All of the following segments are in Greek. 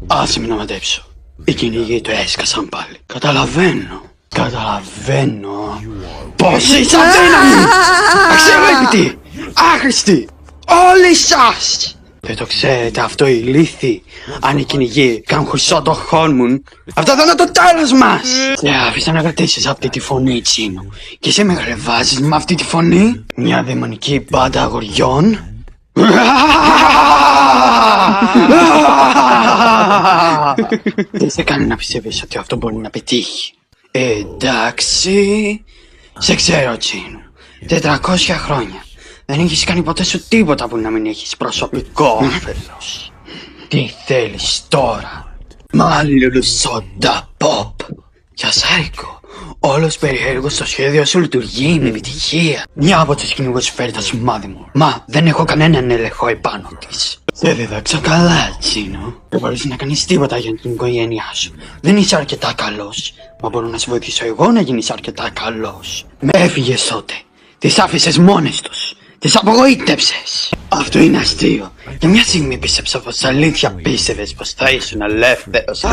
Άσε με να μαντέψω. Οι κυνηγοί το έσκασαν πάλι. Καταλαβαίνω πως είσαι αδύναμοι, αξιολόγητοι, άχρηστοι, όλοι σας. Δεν το ξέρετε αυτό οι ηλίθιοι? Αν οι κυνηγοί κάνουν χρυσό το Χόλμουν, αυτό θα είναι το τέλος μας. Και άφησα να κρατήσεις αυτή τη φωνή, Τσίνο. Και εσύ με γρεβάζεις με αυτή τη φωνή? Μια δαιμονική μπάντα αγοριών. Δεν σε κάνει να πιστεύεις ότι αυτό μπορεί να πετύχει. Εντάξει, σε ξέρω, Τσίνο. 400 χρόνια δεν έχεις κάνει ποτέ σου τίποτα που να μην έχεις προσωπικό όφελος. Τι θέλεις τώρα? Μαλλιολουσόντα ποπ. Για Σάικο, όλος περίεργος το σχέδιο σου λειτουργεί με επιτυχία. Μια από τους κυνηγούς σου φέρει τα σημάδι μου. Μα δεν έχω κανέναν έλεγχο επάνω της. Δεν διδάξα καλά, Τσίνο. Δεν μπορείς να κάνεις τίποτα για την οικογένειά σου. Δεν είσαι αρκετά καλός. Μα μπορώ να σε βοηθήσω εγώ να γίνεις αρκετά καλός. Με έφυγες τότε. Τις άφησες μόνες τους. Τις απογοήτεψες. Αυτό είναι αστείο. Για μια στιγμή πίστεψα πως αλήθεια πίστευες πως θα ήσουν ελεύθερος.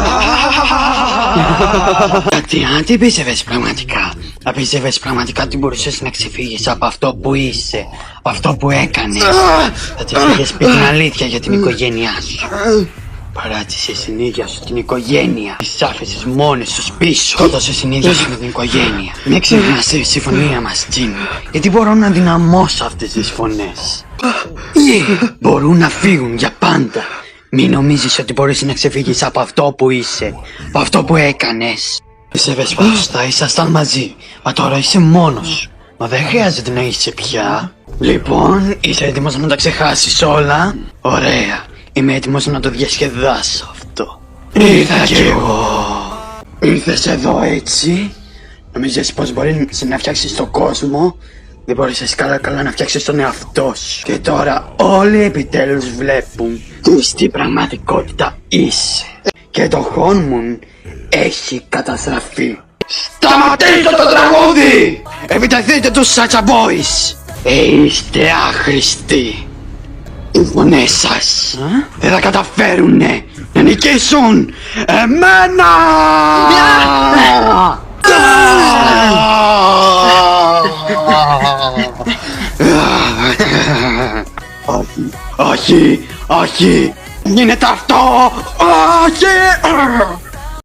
Γιατί αν τι πίστευες πραγματικά? Αν πίστευες πραγματικά ότι μπορούσες να ξεφύγεις από αυτό που είσαι, από αυτό που έκανες, θα της είχες πει την αλήθεια για την οικογένειά σου. Παράτησες την ίδια σου την οικογένεια. Τις άφησες μόνες τους πίσω. Σκότωσες την ίδια σου με την οικογένεια. Μην ξεχνάς τη συμφωνία μας, Τζίμι. Γιατί μπορώ να δυναμώσω αυτές τις φωνές. Μπορούν να φύγουν για πάντα. Μην νομίζεις ότι μπορείς να ξεφύγεις από αυτό που είσαι, από αυτό που έκανες. Πίστευες πως θα ήσασταν μαζί, μα τώρα είσαι μόνος. Μα δεν χρειάζεται να είσαι πια. Λοιπόν, είσαι έτοιμος να τα ξεχάσεις όλα? Ωραία. Είμαι έτοιμος να το διασκεδάσω αυτό. Ήρθα κι εγώ. Ήρθες εδώ έτσι? Νομίζεις πως μπορείς να φτιάξεις τον κόσμο? Δεν μπορείς εσύ καλά να φτιάξεις τον εαυτό σου. Και τώρα όλοι επιτέλους βλέπουν τι στην πραγματικότητα είσαι. Και το Χόλμουν έχει καταστραφεί. Σταματήστε το τραγούδι! Επιτεθείτε τους Σάτσα Boys! Είστε άχρηστοι. Οι φωνές σας δεν θα καταφέρουνε να νικήσουν εμένα! Όχι, όχι, γίνεται αυτό! Όχι!